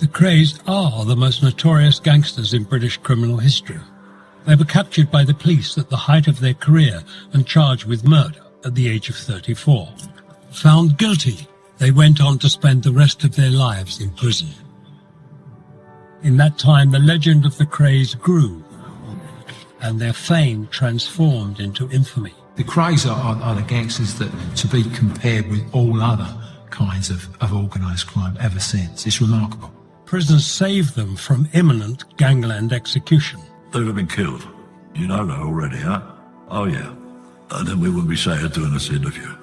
The Krays are the most notorious gangsters in British criminal history. They were captured by the police at the height of their career and charged with murder at the age of 34. Found guilty, they went on to spend the rest of their lives in prison. In that time, the legend of the Krays grew, and their fame transformed into infamy. The Krays are the gangsters that to be compared with all other kinds of organised crime ever since. It's remarkable. Prisoners saved them from imminent gangland execution. They would have been killed. You know that already, huh? Oh, yeah. And then we wouldn't be sat here doing this interview.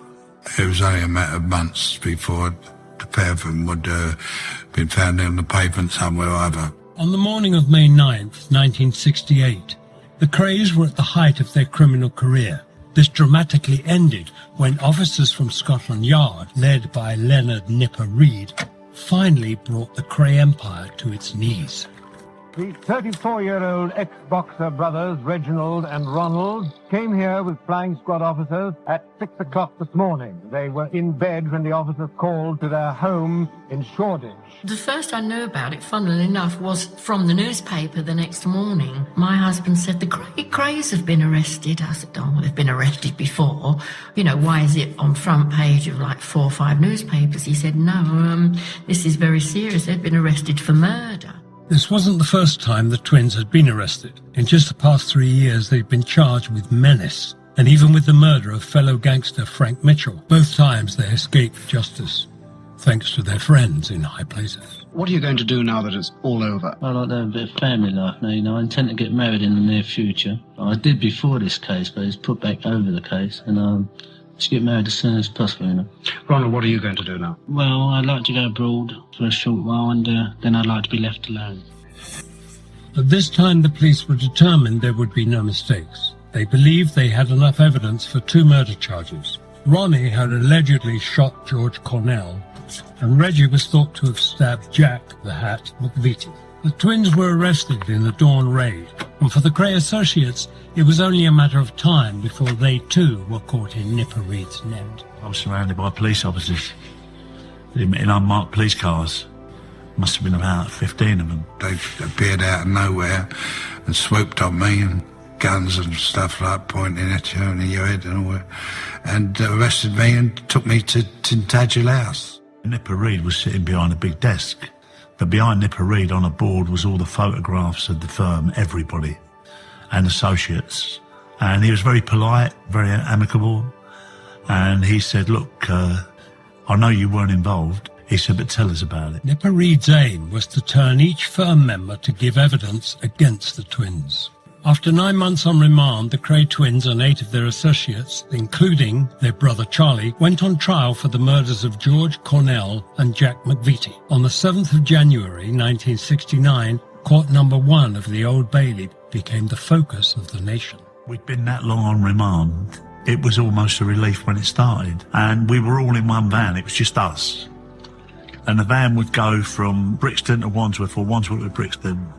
It was only a matter of months before the pair of them would been found on the pavement somewhere or other. On the morning of May 9th, 1968, the Krays were at the height of their criminal career. This dramatically ended when officers from Scotland Yard, led by Leonard Nipper Reid, finally brought the Kray empire to its knees. The 34-year-old ex-boxer brothers, Reginald and Ronald, came here with flying squad officers at 6 o'clock this morning. They were in bed when the officers called to their home in Shoreditch. The first I knew about it, funnily enough, was from the newspaper the next morning. My husband said, the Krays have been arrested. I said, oh, well, they've been arrested before. You know, why is it on front page of like 4 or 5 newspapers? He said, no, this is very serious. They've been arrested for murder. This wasn't the first time the twins had been arrested. In just the past 3 years, they'd been charged with menace, and even with the murder of fellow gangster Frank Mitchell. Both times they escaped justice, thanks to their friends in high places. What are you going to do now that it's all over? I like to have a bit of family life now, you know. I intend to get married in the near future. I did before this case, but it's put back over the case, and to get married as soon as possible, you know. Ronald, what are you going to do now? Well, I'd like to go abroad for a short while, and then I'd like to be left alone. At this time, the police were determined there would be no mistakes. They believed they had enough evidence for 2 murder charges. Ronnie had allegedly shot George Cornell, and Reggie was thought to have stabbed Jack the Hat McVitie. The twins were arrested in the dawn raid, and for the Kray associates, it was only a matter of time before they too were caught in Nipper Reid's net. I was surrounded by police officers in unmarked police cars. Must have been about 15 of them. They appeared out of nowhere and swooped on me, and guns and stuff like pointing at you and your head and all that, and arrested me and took me to Tintagel House. Nipper Reid was sitting behind a big desk. But behind Nipper Reid on a board was all the photographs of the firm, everybody, and associates. And he was very polite, very amicable. And he said, look, I know you weren't involved. He said, but tell us about it. Nipper Reid's aim was to turn each firm member to give evidence against the twins. After 9 months on remand, the Kray twins and 8 of their associates, including their brother Charlie, went on trial for the murders of George Cornell and Jack McVitie. On the 7th of January 1969, Court Number 1 of the Old Bailey became the focus of the nation. We'd been that long on remand, it was almost a relief when it started. And we were all in one van, it was just us. And the van would go from Brixton to Wandsworth, or Wandsworth to Brixton,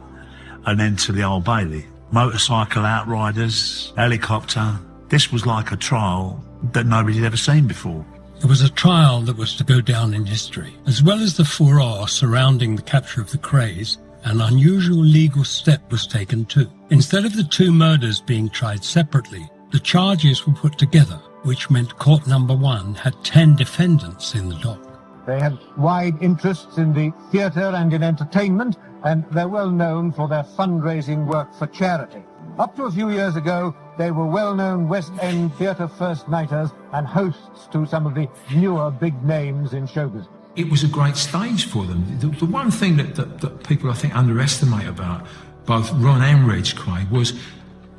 and then to the Old Bailey. Motorcycle outriders, helicopter. This was like a trial that nobody had ever seen before. It was a trial that was to go down in history. As well as the furore surrounding the capture of the Krays, an unusual legal step was taken too. Instead of the 2 murders being tried separately, the charges were put together, which meant Court Number 1 had 10 defendants in the dock. They had wide interests in the theatre and in entertainment, and they're well known for their fundraising work for charity. Up to a few years ago, they were well-known West End theatre first-nighters and hosts to some of the newer big names in show business. It was a great stage for them. The one thing that people, I think, underestimate about both Ron and Reg Kray was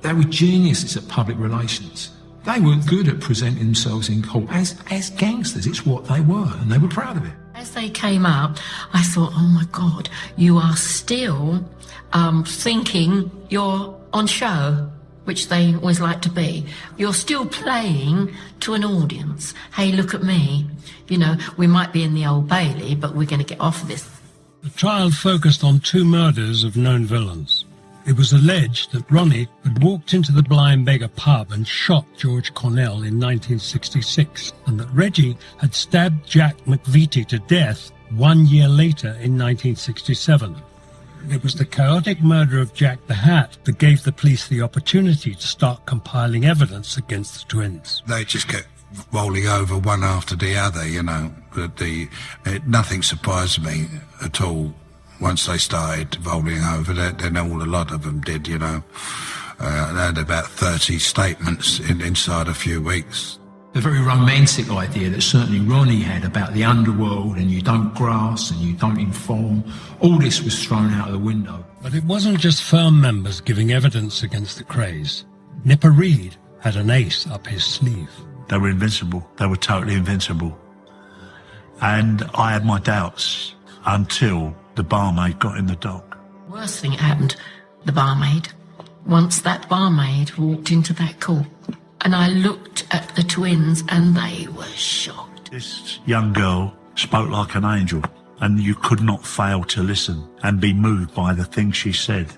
they were geniuses at public relations. They were good at presenting themselves in court as gangsters. It's what they were, and they were proud of it. As they came up, I thought, oh my God, you are still thinking you're on show, which they always like to be. You're still playing to an audience. Hey, look at me. You know, we might be in the Old Bailey, but we're going to get off this. The trial focused on 2 murders of known villains. It was alleged that Ronnie had walked into the Blind Beggar pub and shot George Cornell in 1966, and that Reggie had stabbed Jack McVitie to death 1 year later in 1967. It was the chaotic murder of Jack the Hat that gave the police the opportunity to start compiling evidence against the twins. They just kept rolling over one after the other, you know. Nothing surprised me at all. Once they started rolling over, then a lot of them did, you know. They had about 30 statements inside a few weeks. The very romantic idea that certainly Ronnie had about the underworld and you don't grass and you don't inform, all this was thrown out of the window. But it wasn't just firm members giving evidence against the Krays. Nipper Reed had an ace up his sleeve. They were invincible. They were totally invincible. And I had my doubts until the barmaid got in the dock. Worst thing happened, the barmaid. Once that barmaid walked into that court, and I looked at the twins and they were shocked. This young girl spoke like an angel, and you could not fail to listen and be moved by the things she said.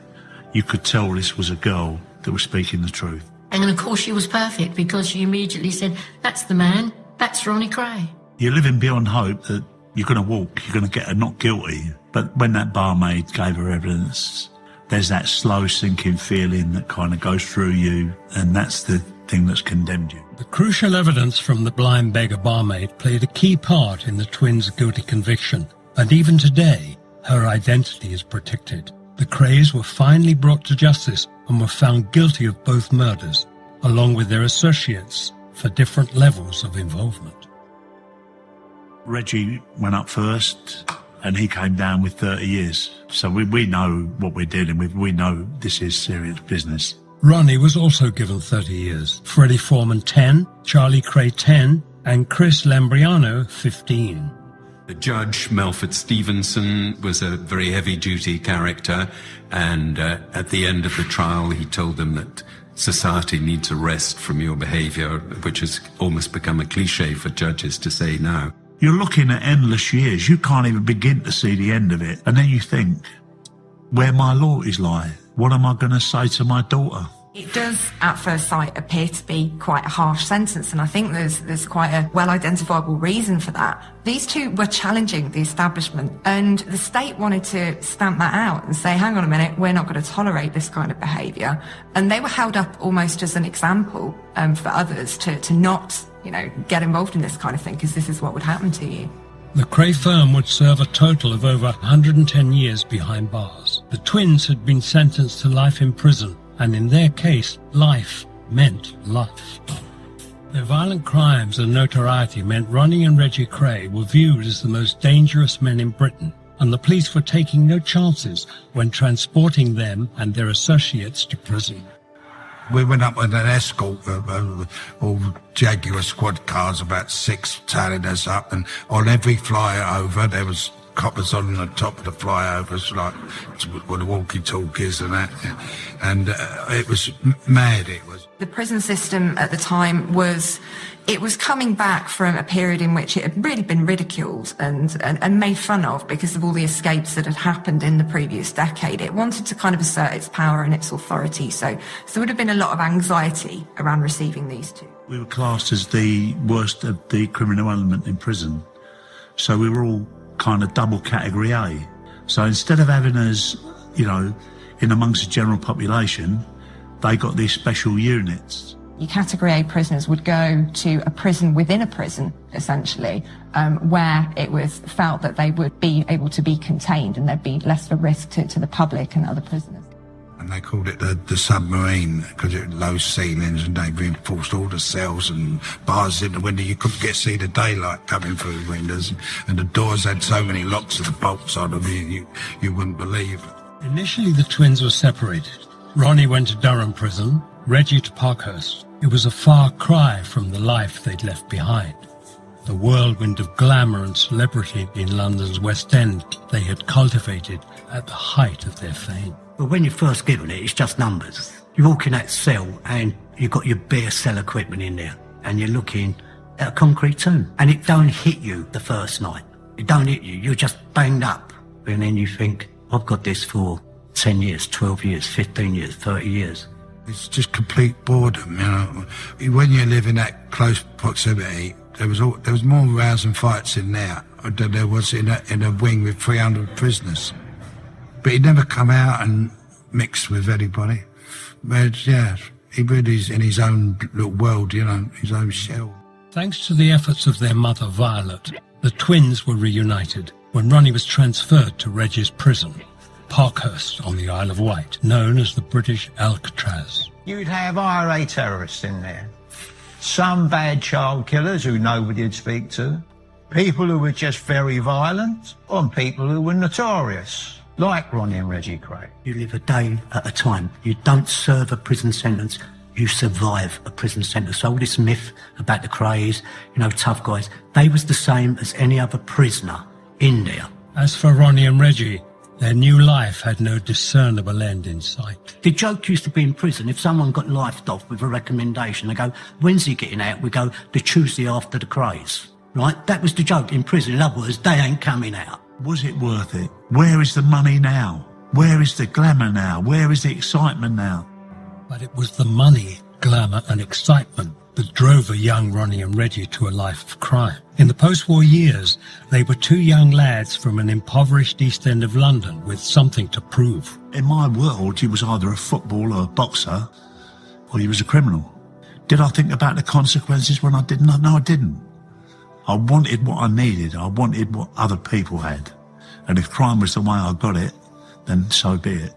You could tell this was a girl that was speaking the truth. And of course she was perfect because she immediately said, that's the man, that's Ronnie Kray. You're living beyond hope that you're going to walk, you're going to get a not guilty. But when that barmaid gave her evidence, there's that slow sinking feeling that kind of goes through you, and that's the thing that's condemned you. The crucial evidence from the Blind Beggar barmaid played a key part in the twins' guilty conviction, and even today, her identity is protected. The Krays were finally brought to justice and were found guilty of both murders, along with their associates, for different levels of involvement. Reggie went up first, and he came down with 30 years. So we know what we're dealing with. We know this is serious business. Ronnie was also given 30 years. Freddie Foreman 10, Charlie Kray 10, and Chris Lambriano 15. The judge, Melford Stevenson, was a very heavy-duty character, and at the end of the trial he told them that society needs a rest from your behaviour, which has almost become a cliche for judges to say now. You're looking at endless years. You can't even begin to see the end of it. And then you think, where my loyalties lie? What am I going to say to my daughter? It does, at first sight, appear to be quite a harsh sentence, and I think there's quite a well-identifiable reason for that. These two were challenging the establishment, and the state wanted to stamp that out and say, hang on a minute, we're not going to tolerate this kind of behaviour. And they were held up almost as an example for others to not, get involved in this kind of thing, because this is what would happen to you. The Kray firm would serve a total of over 110 years behind bars. The twins had been sentenced to life in prison, and in their case, life meant life. Their violent crimes and notoriety meant Ronnie and Reggie Kray were viewed as the most dangerous men in Britain, and the police were taking no chances when transporting them and their associates to prison. We went up with an escort of all Jaguar squad cars, about 6 tailing us up, and on every flyover there was coppers on the top of the flyovers, like with the walkie-talkies and that, and it was mad, it was. The prison system at the time was coming back from a period in which it had really been ridiculed and made fun of because of all the escapes that had happened in the previous decade. It wanted to kind of assert its power and its authority, so there would have been a lot of anxiety around receiving these two. We were classed as the worst of the criminal element in prison, so we were all kind of double category A. So instead of having us, in amongst the general population, they got these special units. Your category A prisoners would go to a prison within a prison, essentially, where it was felt that they would be able to be contained and there'd be less of a risk to the public and other prisoners. And they called it the submarine because it had low ceilings, and they reinforced all the cells and bars in the window. You couldn't see the daylight coming through the windows, and the doors had so many locks and bolts on them you wouldn't believe. Initially the twins were separated. Ronnie went to Durham prison, Reggie to Parkhurst. It was a far cry from the life they'd left behind. The whirlwind of glamour and celebrity in London's West End they had cultivated at the height of their fame. Well, when you're first given it, it's just numbers. You walk in that cell and you've got your bare cell equipment in there, and you're looking at a concrete tomb, and it don't hit you the first night. It don't hit you. You're just banged up. And then you think, I've got this for 10 years, 12 years, 15 years, 30 years. It's just complete boredom, you know. When you live in that close proximity, there was more rows and fights in there than there was in a wing with 300 prisoners. But he'd never come out and mix with anybody. But yeah, he really is in his own little world, you know, his own shell. Thanks to the efforts of their mother, Violet, the twins were reunited when Ronnie was transferred to Reggie's prison, Parkhurst on the Isle of Wight, known as the British Alcatraz. You'd have IRA terrorists in there. Some bad child killers who nobody would speak to. People who were just very violent, and people who were notorious, like Ronnie and Reggie Kray. You live a day at a time. You don't serve a prison sentence, you survive a prison sentence. All this myth about the Krays, you know, tough guys, they was the same as any other prisoner in there. As for Ronnie and Reggie, their new life had no discernible end in sight. The joke used to be in prison, if someone got lifed off with a recommendation, they go, when's he getting out? We go, the Tuesday after the Krays. Right? That was the joke in prison. In other words, they ain't coming out. Was it worth it? Where is the money now? Where is the glamour now? Where is the excitement now? But it was the money, glamour and excitement that drove a young Ronnie and Reggie to a life of crime. In the post-war years, they were two young lads from an impoverished East End of London with something to prove. In my world, he was either a footballer, a boxer, or he was a criminal. Did I think about the consequences when I didn't? No, I didn't. I wanted what I needed. I wanted what other people had. And if crime was the way I got it, then so be it.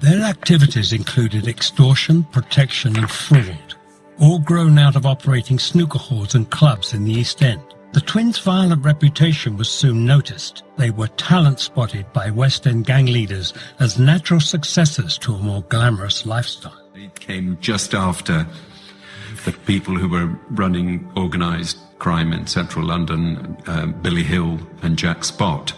Their activities included extortion, protection and fraud, all grown out of operating snooker halls and clubs in the East End. The twins' violent reputation was soon noticed. They were talent-spotted by West End gang leaders as natural successors to a more glamorous lifestyle. It came just after the people who were running organised crime in central London, Billy Hill and Jack Spott,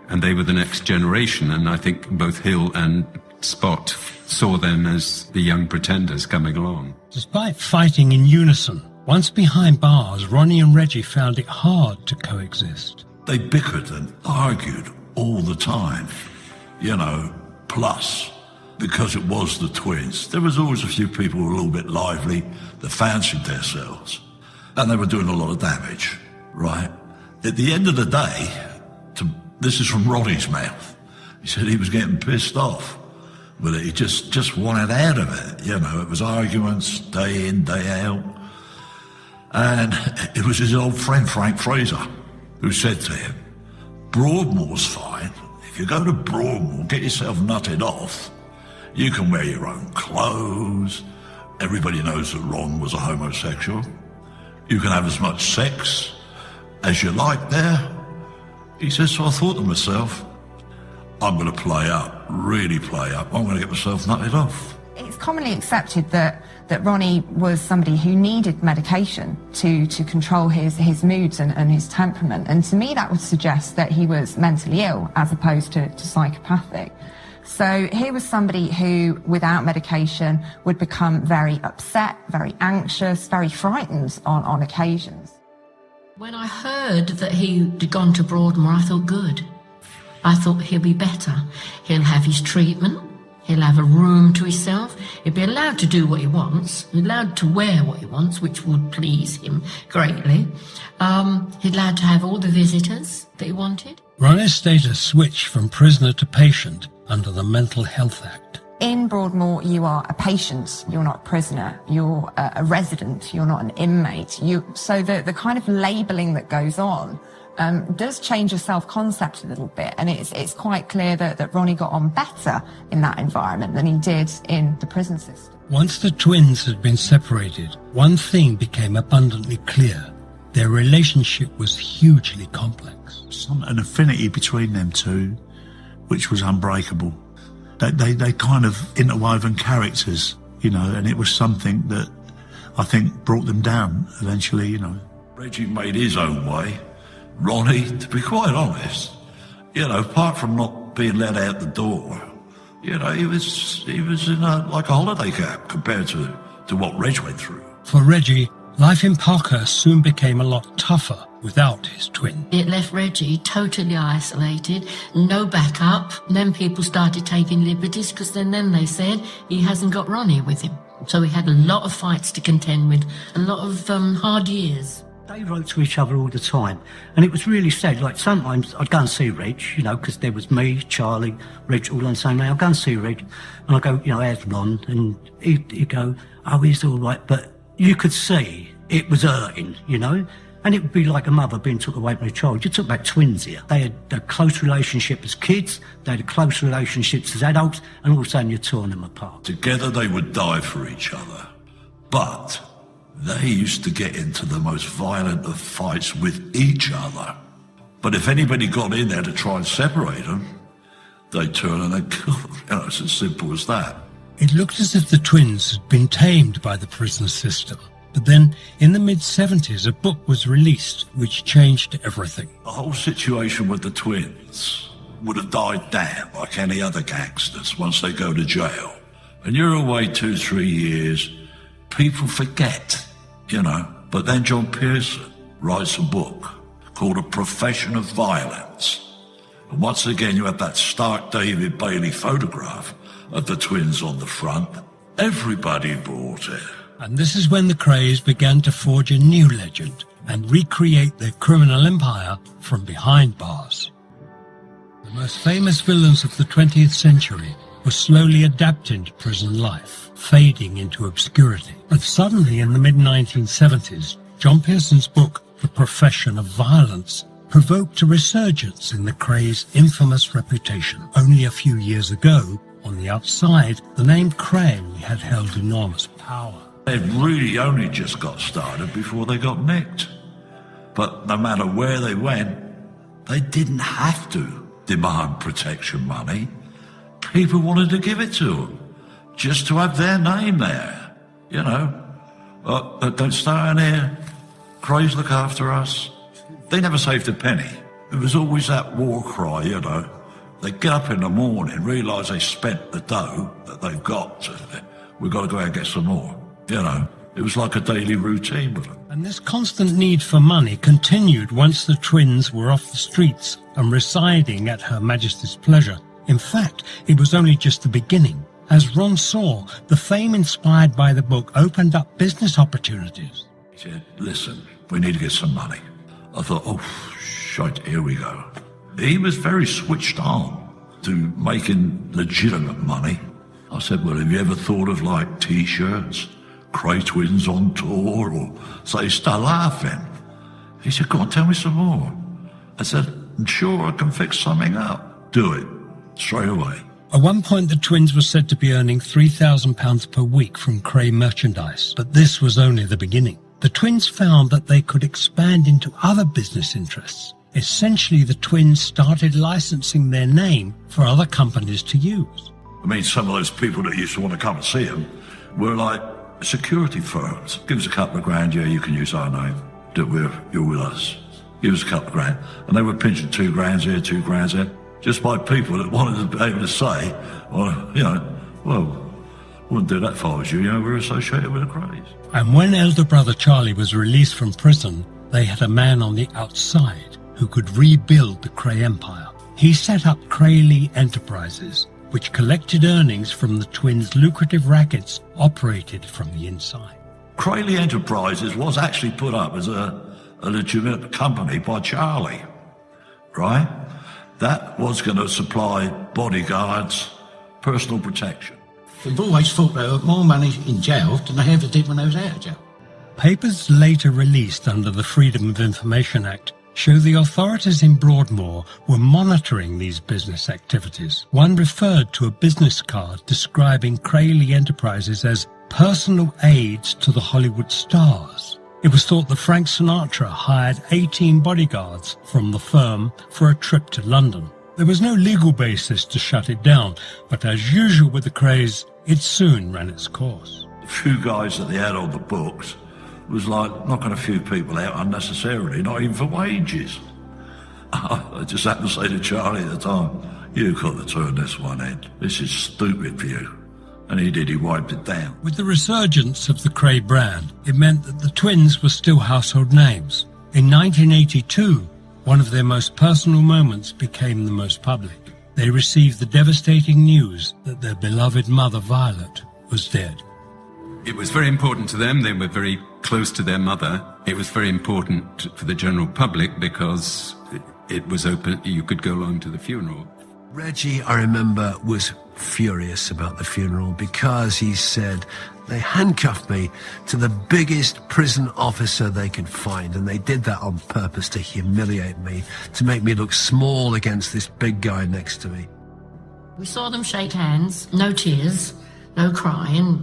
and they were the next generation, and I think both Hill and Spott saw them as the young pretenders coming along. Despite fighting in unison, once behind bars, Ronnie and Reggie found it hard to coexist. They bickered and argued all the time, you know, plus, because it was the twins, there was always a few people who were a little bit lively that fancied themselves, and they were doing a lot of damage, right? At the end of the day, this is from Ronnie's mouth, he said he was getting pissed off, but he just wanted out of it, you know. It was arguments day in, day out. And it was his old friend Frank Fraser who said to him, Broadmoor's fine. If you go to Broadmoor, get yourself nutted off, you can wear your own clothes. Everybody knows that Ron was a homosexual. You can have as much sex as you like there. He says, so I thought to myself, I'm going to play up, really play up. I'm going to get myself nutted off. It's commonly accepted that Ronnie was somebody who needed medication to control his moods and his temperament. And to me, that would suggest that he was mentally ill as opposed to psychopathic. So here was somebody who, without medication, would become very upset, very anxious, very frightened on occasions. When I heard that he'd gone to Broadmoor, I thought, good. I thought he'll be better. He'll have his treatment. He'll have a room to himself. He'll be allowed to do what he wants. He's allowed to wear what he wants, which would please him greatly. He's allowed to have all the visitors that he wanted. Ronnie's status switched from prisoner to patient under the Mental Health Act. In Broadmoor, you are a patient, you're not a prisoner, you're a resident, you're not an inmate. So the kind of labelling that goes on does change your self-concept a little bit, and it's quite clear that Ronnie got on better in that environment than he did in the prison system. Once the twins had been separated, one thing became abundantly clear. Their relationship was hugely complex. An affinity between them two, which was unbreakable. They kind of interwoven characters, you know, and it was something that I think brought them down eventually, you know. Reggie made his own way. Ronnie, to be quite honest, you know, apart from not being let out the door, you know, he was in like a holiday camp compared to what Reg went through. For Reggie, life in Parkhurst soon became a lot tougher without his twin. It left Reggie totally isolated, no backup. Then people started taking liberties because then they said he hasn't got Ronnie with him. So we had a lot of fights to contend with, a lot of hard years. They wrote to each other all the time, and it was really sad. Like, sometimes I'd go and see Reg, you know, because there was me, Charlie, Reg, all on the same day. I'd go and see Reg, and I'd go, you know, how's Ron? And he'd go, oh, he's all right. But you could see it was hurting, you know? And it would be like a mother being took away from a child. You took back twins here. They had a close relationship as kids, they had close relationships as adults, and all of a sudden you're torn them apart. Together they would die for each other. But they used to get into the most violent of fights with each other. But if anybody got in there to try and separate them, they'd turn and they'd kill them. You know, it's as simple as that. It looked as if the twins had been tamed by the prison system. But then, in the mid-70s, a book was released which changed everything. The whole situation with the twins would have died down like any other gangsters once they go to jail. And you're away 2-3 years, people forget, you know. But then John Pearson writes a book called A Profession of Violence. And once again, you have that stark David Bailey photograph of the twins on the front. Everybody bought it. And this is when the Krays began to forge a new legend and recreate their criminal empire from behind bars. The most famous villains of the 20th century were slowly adapting to prison life, fading into obscurity. But suddenly in the mid-1970s, John Pearson's book, The Profession of Violence, provoked a resurgence in the Krays' infamous reputation. Only a few years ago, on the outside, the name Kray had held enormous power. They'd really only just got started before they got nicked. But no matter where they went, they didn't have to demand protection money. People wanted to give it to them, just to have their name there. You know, don't start in here, Krays look after us. They never saved a penny. It was always that war cry, you know. They get up in the morning, realise they spent the dough that they've got. We've got to go out and get some more. You know, it was like a daily routine with them. And this constant need for money continued once the twins were off the streets and residing at Her Majesty's pleasure. In fact, it was only just the beginning. As Ron saw, the fame inspired by the book opened up business opportunities. He said, listen, we need to get some money. I thought, oh, shite, here we go. He was very switched on to making legitimate money. I said, well, have you ever thought of, like, T-shirts, Kray twins on tour, or so he started laughing. He said, go on, tell me some more. I said, I'm sure I can fix something up. Do it, straight away. At one point, the twins were said to be earning £3,000 per week from Kray merchandise, but this was only the beginning. The twins found that they could expand into other business interests. Essentially, the twins started licensing their name for other companies to use. I mean, some of those people that used to want to come and see him were like security firms. Give us a couple of grand, yeah, you can use our name. You're with us. Give us a couple of grand. And they were pinching 2 grand here, 2 grand there, just by people that wanted to be able to say, well, you know, well, wouldn't do that if I was you, we're associated with the Krays. And when elder brother Charlie was released from prison, they had a man on the outside who could rebuild the Kray empire. He set up Kray Enterprises, which collected earnings from the twins' lucrative rackets operated from the inside. Kray Enterprises was actually put up as a legitimate company by Charlie, right? That was going to supply bodyguards, personal protection. They've always thought they had more money in jail than they ever did when they was out of jail. Papers later released under the Freedom of Information Act show the authorities in Broadmoor were monitoring these business activities. One referred to a business card describing Kray Enterprises as personal aids to the Hollywood stars. It was thought that Frank Sinatra hired 18 bodyguards from the firm for a trip to London. There was no legal basis to shut it down, but as usual with the Krays, it soon ran its course. The few guys that they had on the books was like knocking a few people out unnecessarily, not even for wages. I just happened to say to Charlie at the time, you've got to turn this one in. This is stupid for you. And he did, he wiped it down. With the resurgence of the Kray brand, it meant that the twins were still household names. In 1982, one of their most personal moments became the most public. They received the devastating news that their beloved mother, Violet, was dead. It was very important to them. They were very close to their mother. It was very important for the general public because it was open. You could go along to the funeral. Reggie, I remember, was furious about the funeral because he said they handcuffed me to the biggest prison officer they could find, and they did that on purpose to humiliate me, to make me look small against this big guy next to me. We saw them shake hands, no tears, no crying,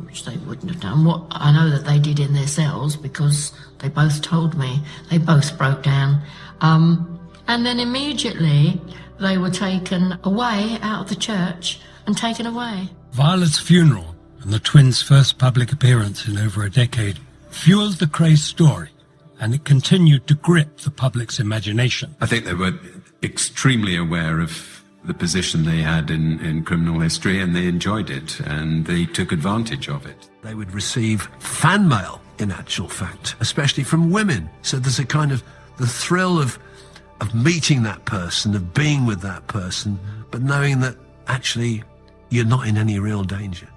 which they wouldn't have done. What I know that they did in their cells, because they both told me, they both broke down. And then immediately they were taken away out of the church and taken away. Violet's funeral and the twins' first public appearance in over a decade fueled the Krays story, and it continued to grip the public's imagination. I think they were extremely aware of the position they had in criminal history, and they enjoyed it, and they took advantage of it. They would receive fan mail, in actual fact, especially from women. So there's a kind of the thrill of meeting that person, of being with that person, but knowing that actually you're not in any real danger.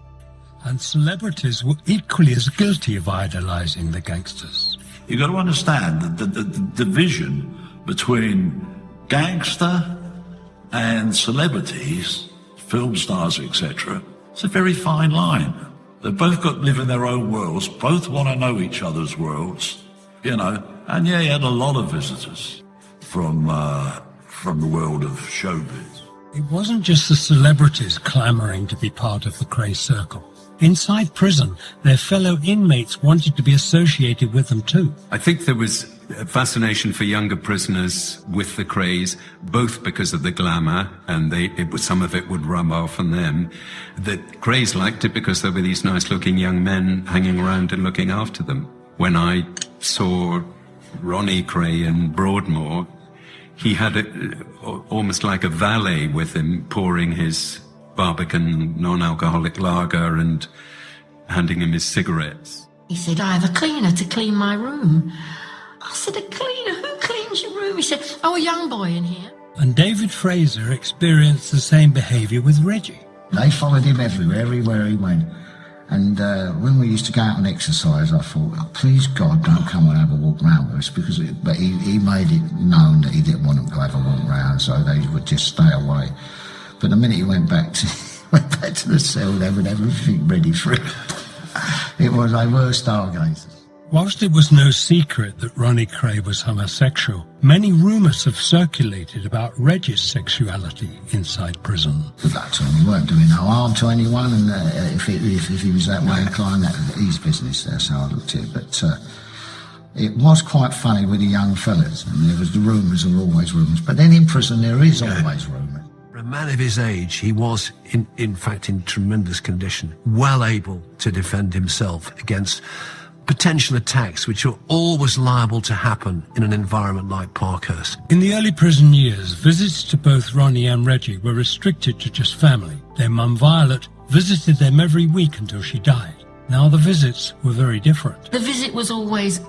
And celebrities were equally as guilty of idolizing the gangsters. You've got to understand that the division between gangster and celebrities, film stars, etc., it's a very fine line. They've both got to live in their own worlds, both want to know each other's worlds, you know. And yeah, he had a lot of visitors from the world of showbiz. It wasn't just the celebrities clamouring to be part of the Kray circle. Inside prison, their fellow inmates wanted to be associated with them too. I think there was a fascination for younger prisoners with the Krays, both because of the glamour, and some of it would rub off on them. The Krays liked it because there were these nice-looking young men hanging around and looking after them. When I saw Ronnie Kray in Broadmoor, he had almost like a valet with him, pouring his Barbican non-alcoholic lager and handing him his cigarettes. He said, I have a cleaner to clean my room. I said, a cleaner? Who cleans your room? He said, oh, a young boy in here. And David Fraser experienced the same behaviour with Reggie. They followed him everywhere he went. And when we used to go out and exercise, I thought, oh, please God, don't come and have a walk round with us, because but he made it known that he didn't want them to have a walk round, so they would just stay away. But the minute he went back to the cell, they would have everything ready for him. They were stargazers. Whilst it was no secret that Ronnie Kray was homosexual, many rumours have circulated about Reggie's sexuality inside prison. At that time, we weren't doing no harm to anyone, and if he was that way inclined, that was his business. That's how I looked at it. But it was quite funny with the young fellas. I mean, there was the rumours, there were always rumours. But then in prison, there is always rumours. For a man of his age, he was, in fact, in tremendous condition, well able to defend himself against potential attacks which are always liable to happen in an environment like Parkhurst. In the early prison years, visits to both Ronnie and Reggie were restricted to just family. Their mum Violet visited them every week until she died. Now the visits were very different. The visit was always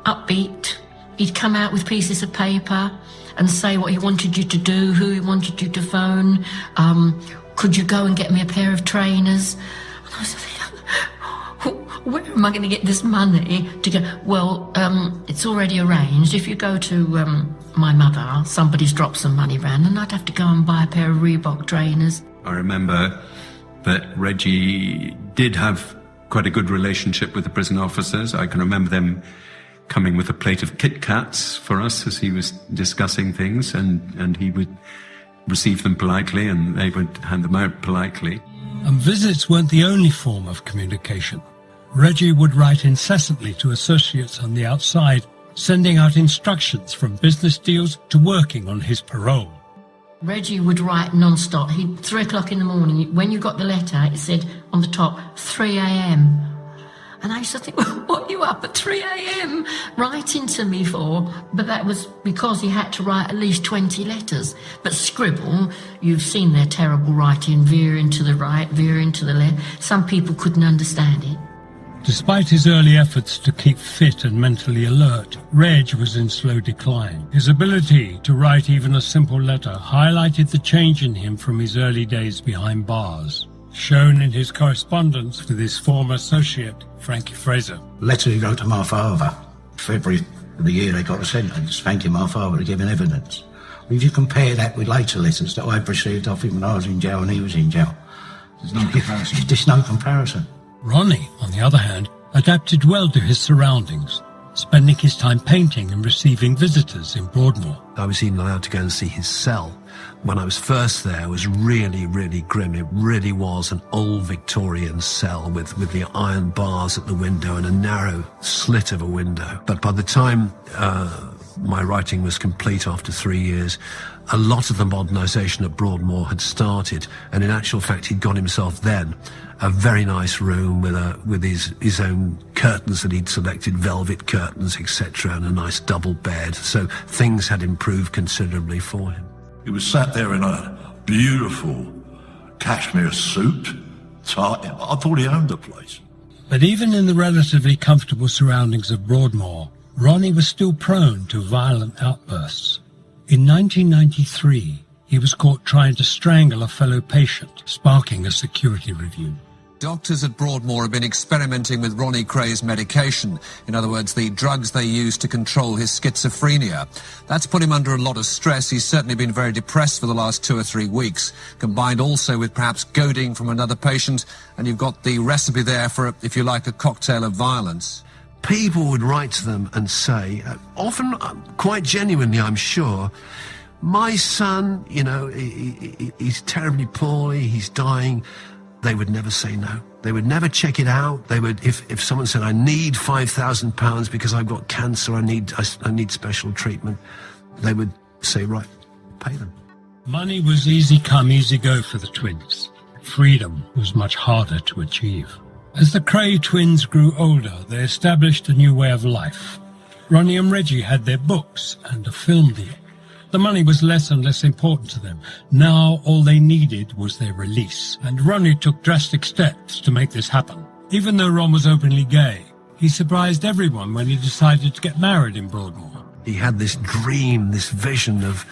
upbeat. He'd come out with pieces of paper and say what he wanted you to do, who he wanted you to phone. Could you go and get me a pair of trainers? And I was thinking, where am I going to get this money to go? Well, it's already arranged. If you go to my mother, somebody's dropped some money round, and I'd have to go and buy a pair of Reebok trainers. I remember that Reggie did have quite a good relationship with the prison officers. I can remember them coming with a plate of Kit Kats for us as he was discussing things, and he would receive them politely and they would hand them out politely. And visits weren't the only form of communication. Reggie would write incessantly to associates on the outside, sending out instructions from business deals to working on his parole. Reggie would write non-stop. 3 o'clock in the morning, when you got the letter, it said on the top, 3 a.m. And I used to think, well, what are you up at 3 a.m. writing to me for? But that was because he had to write at least 20 letters. But scribble, you've seen their terrible writing, veering to the right, veering to the left. Some people couldn't understand it. Despite his early efforts to keep fit and mentally alert, Reg was in slow decline. His ability to write even a simple letter highlighted the change in him from his early days behind bars, shown in his correspondence with his former associate, Frankie Fraser. Letter he wrote to my father, February of the year they got a sentence, thanking my father for giving evidence. If you compare that with later letters that I've received off him when I was in jail and he was in jail, there's no comparison. There's no comparison. Ronnie, on the other hand, adapted well to his surroundings, spending his time painting and receiving visitors in Broadmoor. I was even allowed to go and see his cell. When I was first there, it was really, really grim. It really was an old Victorian cell with the iron bars at the window and a narrow slit of a window. But by the time my writing was complete after 3 years, a lot of the modernisation at Broadmoor had started, and in actual fact he'd got himself then a very nice room with his own curtains that he'd selected, velvet curtains, etc., and a nice double bed. So things had improved considerably for him. He was sat there in a beautiful cashmere suit, tie. I thought he owned the place. But even in the relatively comfortable surroundings of Broadmoor, Ronnie was still prone to violent outbursts. In 1993, he was caught trying to strangle a fellow patient, sparking a security review. Doctors at Broadmoor have been experimenting with Ronnie Kray's medication. In other words, the drugs they use to control his schizophrenia. That's put him under a lot of stress. He's certainly been very depressed for the last 2 or 3 weeks, combined also with perhaps goading from another patient. And you've got the recipe there for, if you like, a cocktail of violence. People would write to them and say, often quite genuinely, I'm sure, my son, you know, he's terribly poorly, he's dying. They would never say no. They would never check it out. They would, if someone said, I need £5,000 because I've got cancer, I need special treatment, they would say, right, pay them. Money was easy come, easy go for the twins. Freedom was much harder to achieve. As the Kray twins grew older, they established a new way of life. Ronnie and Reggie had their books and a film deal. The money was less and less important to them. Now all they needed was their release, and Ronnie took drastic steps to make this happen. Even though Ron was openly gay, he surprised everyone when he decided to get married in Broadmoor. He had this dream, this vision of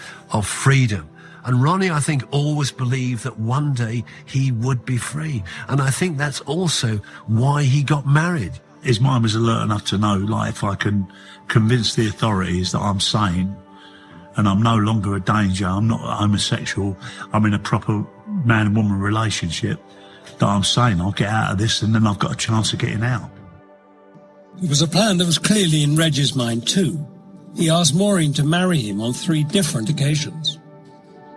freedom. And Ronnie, I think, always believed that one day he would be free. And I think that's also why he got married. His mind was alert enough to know, like, if I can convince the authorities that I'm sane and I'm no longer a danger, I'm not homosexual, I'm in a proper man and woman relationship, that I'm sane, I'll get out of this and then I've got a chance of getting out. It was a plan that was clearly in Reggie's mind too. He asked Maureen to marry him on 3 different occasions.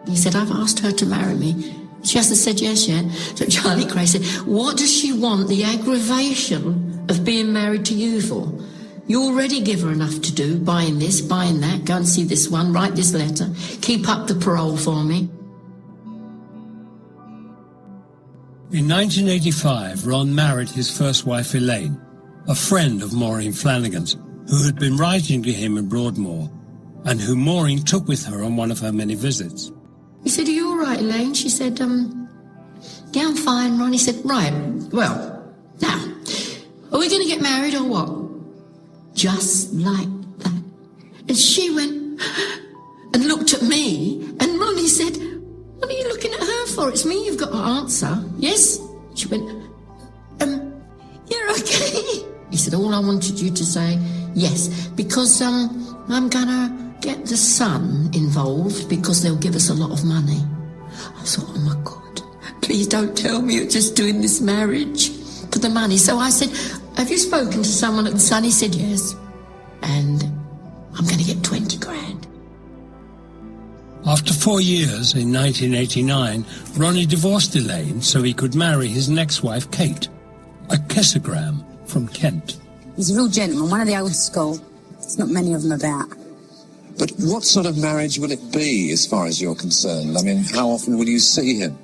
He said, I've asked her to marry me. She hasn't said yes yet. So Charlie Kray said, what does she want the aggravation of being married to you for? You already give her enough to do, buying this, buying that, go and see this one, write this letter, keep up the parole for me. In 1985, Ron married his first wife, Elaine, a friend of Maureen Flanagan's, who had been writing to him in Broadmoor, and who Maureen took with her on one of her many visits. He said, are you all right, Elaine? She said, yeah, I'm fine, Ron. He said, right, well, now, are we going to get married or what? Just like that. And she went and looked at me, and Ronnie said, what are you looking at her for? It's me you've got to answer. Yes? She went, you're okay. He said, all I wanted you to say, yes, because I'm gonna get the son involved because they'll give us a lot of money. I thought, oh my God, please don't tell me you're just doing this marriage for the money. So I said, have you spoken to someone at the Sun? He said, yes. And I'm going to get 20 grand. After 4 years, in 1989, Ronnie divorced Elaine so he could marry his next wife, Kate, a kissogram from Kent. He's a real gentleman, one of the old school. There's not many of them about. But what sort of marriage will it be, as far as you're concerned? I mean, how often will you see him?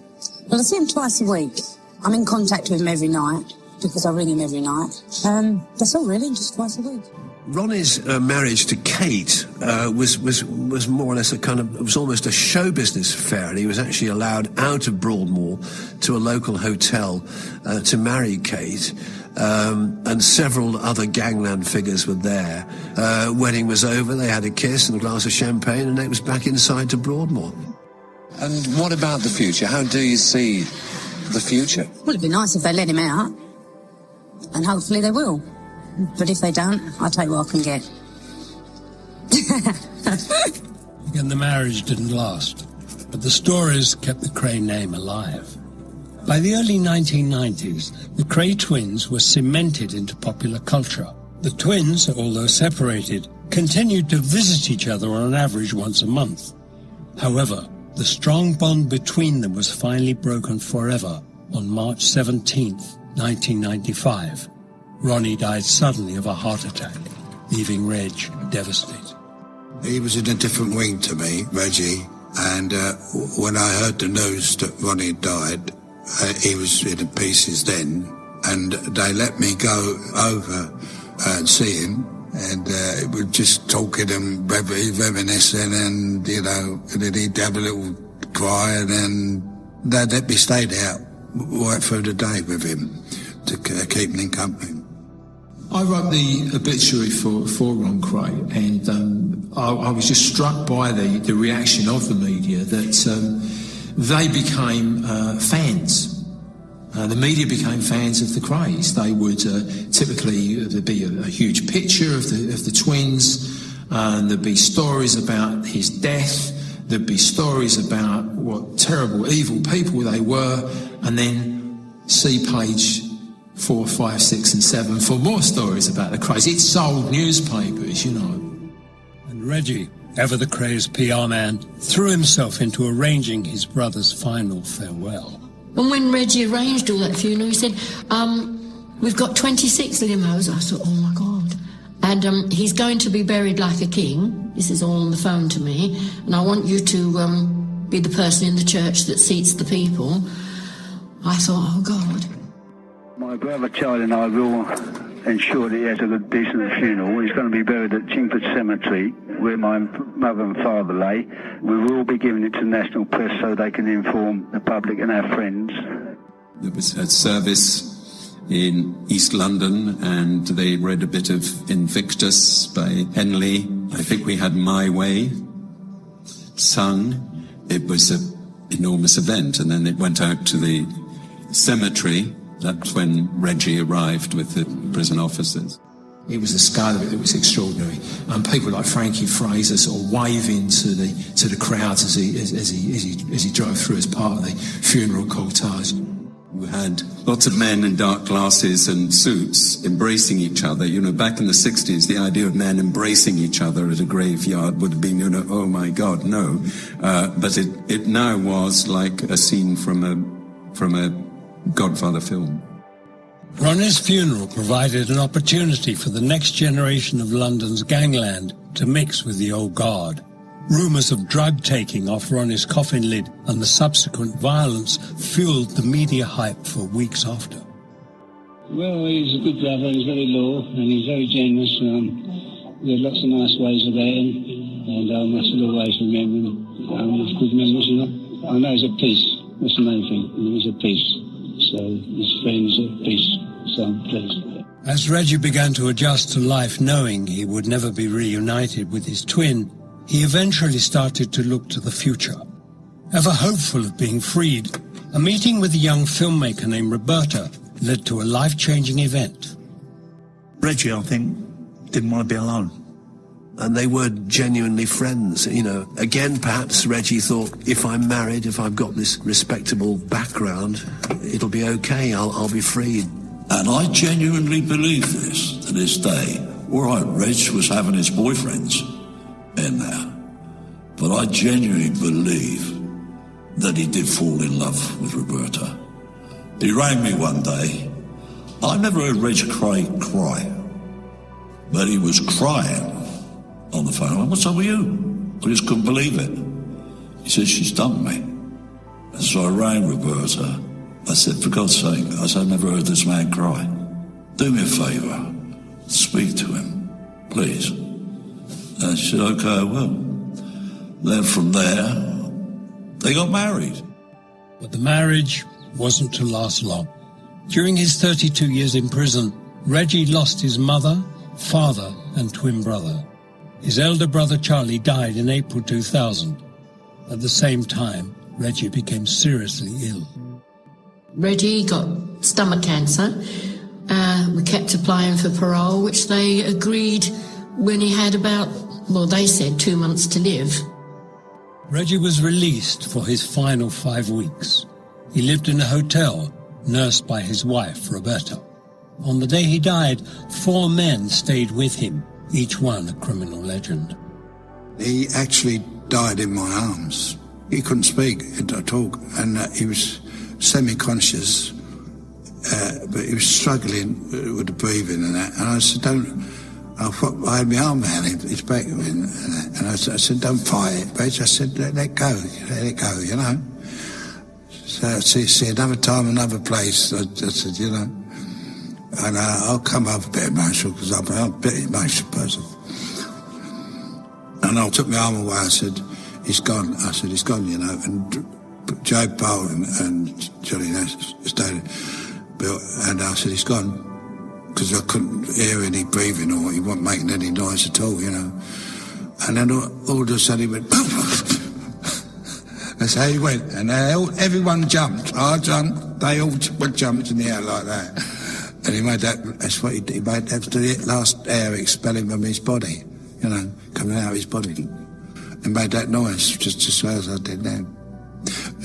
Well, I see him twice a week. I'm in contact with him every night, because I ring him every night. That's all, really, just twice a week. Ronnie's marriage to Kate was more or less it was almost a show business affair, and he was actually allowed out of Broadmoor to a local hotel to marry Kate, and several other gangland figures were there. Wedding was over, they had a kiss and a glass of champagne, and it was back inside to Broadmoor. And what about the future? How do you see the future? Well, it'd be nice if they let him out, and hopefully they will. But if they don't, I'll take what I can get. Again, the marriage didn't last, but the stories kept the Kray name alive. By the early 1990s, the Kray twins were cemented into popular culture. The twins, although separated, continued to visit each other on average once a month. However, the strong bond between them was finally broken forever on March 17th, 1995. Ronnie died suddenly of a heart attack, leaving Reg devastated. He was in a different wing to me, Reggie, and when I heard the news that Ronnie died, he was in pieces then, and they let me go over and see him, and we were just talking and reminiscing, and, you know, and then he'd have a little cry, and then they'd let me stay there right through the day with him to keep him in company. I wrote the obituary for Ron Kray, and I was just struck by the reaction of the media that they became fans. The media became fans of the Krays. They would typically there'd be a huge picture of the twins, and there'd be stories about his death. There'd be stories about what terrible, evil people they were, and then see page 4, 5, 6 and 7 for more stories about the Krays. It sold newspapers, you know. And Reggie, ever the Krays PR man, threw himself into arranging his brother's final farewell. And when Reggie arranged all that funeral, he said, we've got 26 limos. I thought, oh my God. And he's going to be buried like a king. This is all on the phone to me. And I want you to be the person in the church that seats the people. I thought, oh God. My brother Charlie and I will ensure that he has a good, decent funeral. He's going to be buried at Chingford Cemetery, where my mother and father lay. We will be giving it to national press so they can inform the public and our friends. There was a service in East London, and they read a bit of Invictus by Henley. I think we had My Way sung. It was an enormous event, and then it went out to the cemetery. That's when Reggie arrived with the prison officers. It was the scale of it that was extraordinary. And people like Frankie Fraser sort of waving to the crowds as he drove through as part of the funeral cortege. We had lots of men in dark glasses and suits embracing each other. You know, back in the 60s, the idea of men embracing each other at a graveyard would have been, you know, oh my God, no. But it now was like a scene from a Godfather film. Ronnie's funeral provided an opportunity for the next generation of London's gangland to mix with the old guard. Rumours of drug taking off Ronnie's coffin lid and the subsequent violence fueled the media hype for weeks after. Well, he's a good brother, he's very loyal and he's very generous. There are lots of nice ways about him, and I will always remember him with good memories, you know. I know he's at peace, that's the main thing, he's at peace. So his friends at peace, so I'm pleased. As Reggie began to adjust to life knowing he would never be reunited with his twin, he eventually started to look to the future. Ever hopeful of being freed, a meeting with a young filmmaker named Roberta led to a life-changing event. Reggie, I think, didn't want to be alone. And they were genuinely friends, you know. Again, perhaps Reggie thought, if I'm married, if I've got this respectable background, it'll be okay, I'll be freed. And I genuinely believe this to this day. All right, Reg was having his boyfriends in there. But I genuinely believe that he did fall in love with Roberta. He rang me one day. I never heard Reg Kray cry. But he was crying on the phone. I went, what's up with you? I just couldn't believe it. He said, she's dumped me. And so I rang Roberta. I said, for God's sake, I said, I've never heard this man cry. Do me a favour, speak to him. please. And she said, OK, I will. Then from there, they got married. But the marriage wasn't to last long. During his 32 years in prison, Reggie lost his mother, father and twin brother. His elder brother Charlie died in April 2000. At the same time, Reggie became seriously ill. Reggie got stomach cancer. We kept applying for parole, which they agreed when he had about, well, they said 2 months to live. Reggie was released for his final 5 weeks. He lived in a hotel, nursed by his wife, Roberta. On the day he died, 4 men stayed with him, each one a criminal legend. He actually died in my arms. He couldn't speak or talk, and he was semi-conscious, but he was struggling with the breathing and that. And I said, I had my arm around his back, and I said, don't fight it, Reg. I said, let it go, you know. So I see another time, another place. I said, you know, and I'll come up a bit emotional because I'm a bit emotional person. And I took my arm away. I said, he's gone. I said, he's gone, you know. And Joe Powell and Johnny Nash stayed, and I said, he's gone. Because I couldn't hear any breathing or he wasn't making any noise at all, you know. And then all of a sudden he went, that's how he went. And everyone jumped. I jumped. They all jumped in the air like that. And he made that, that's what he did. He made that to the last air expelling from his body, you know, coming out of his body. And made that noise just as well as I did then.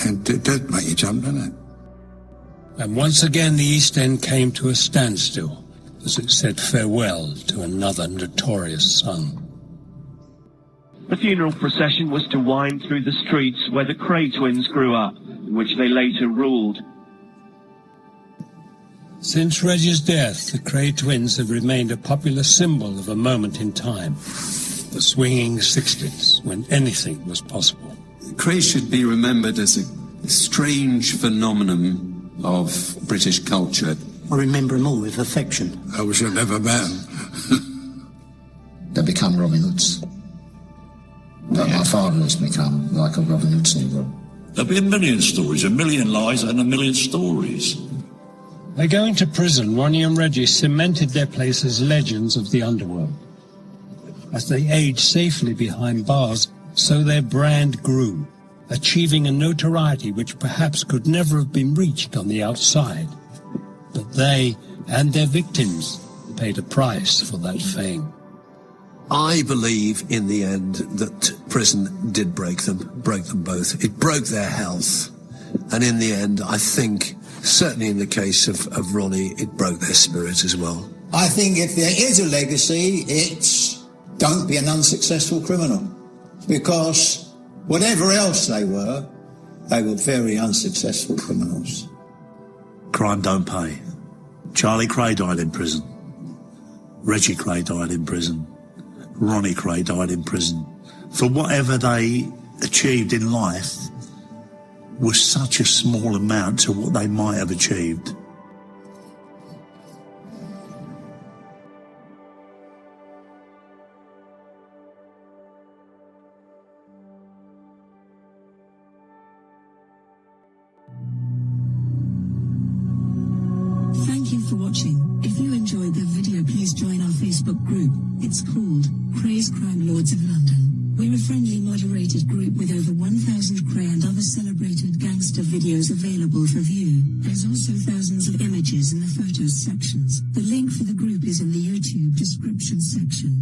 And it does make you jump, doesn't it? And once again the East End came to a standstill as it said farewell to another notorious son. The funeral procession was to wind through the streets where the Kray twins grew up, in which they later ruled. Since Reggie's death, the Kray twins have remained a popular symbol of a moment in time, the swinging 60s, when anything was possible. Krays should be remembered as a strange phenomenon of British culture. I remember them all with affection. I wish I'd never met them. They become Robin Hoods. But my father has become like a Robin Hood syndrome. There'll be a million stories, a million lies and a million stories. By going to prison, Ronnie and Reggie cemented their place as legends of the underworld. As they aged safely behind bars, so their brand grew, achieving a notoriety which perhaps could never have been reached on the outside. But they and their victims paid a price for that fame. I believe in the end that prison did break them both. It broke their health. And in the end, I think, certainly in the case of Ronnie, it broke their spirit as well. I think if there is a legacy, it's don't be an unsuccessful criminal. Because whatever else they were very unsuccessful criminals. Crime don't pay. Charlie Kray died in prison. Reggie Kray died in prison. Ronnie Kray died in prison. For whatever they achieved in life was such a small amount to what they might have achieved. Thank you for watching. If you enjoyed the video, please join our Facebook group. It's called Krays Crime Lords of London. We're a friendly, moderated group with over 1,000 Kray and other celebrated gangster videos available for view. There's also thousands of images in the photos sections. The link for the group is in the YouTube description section.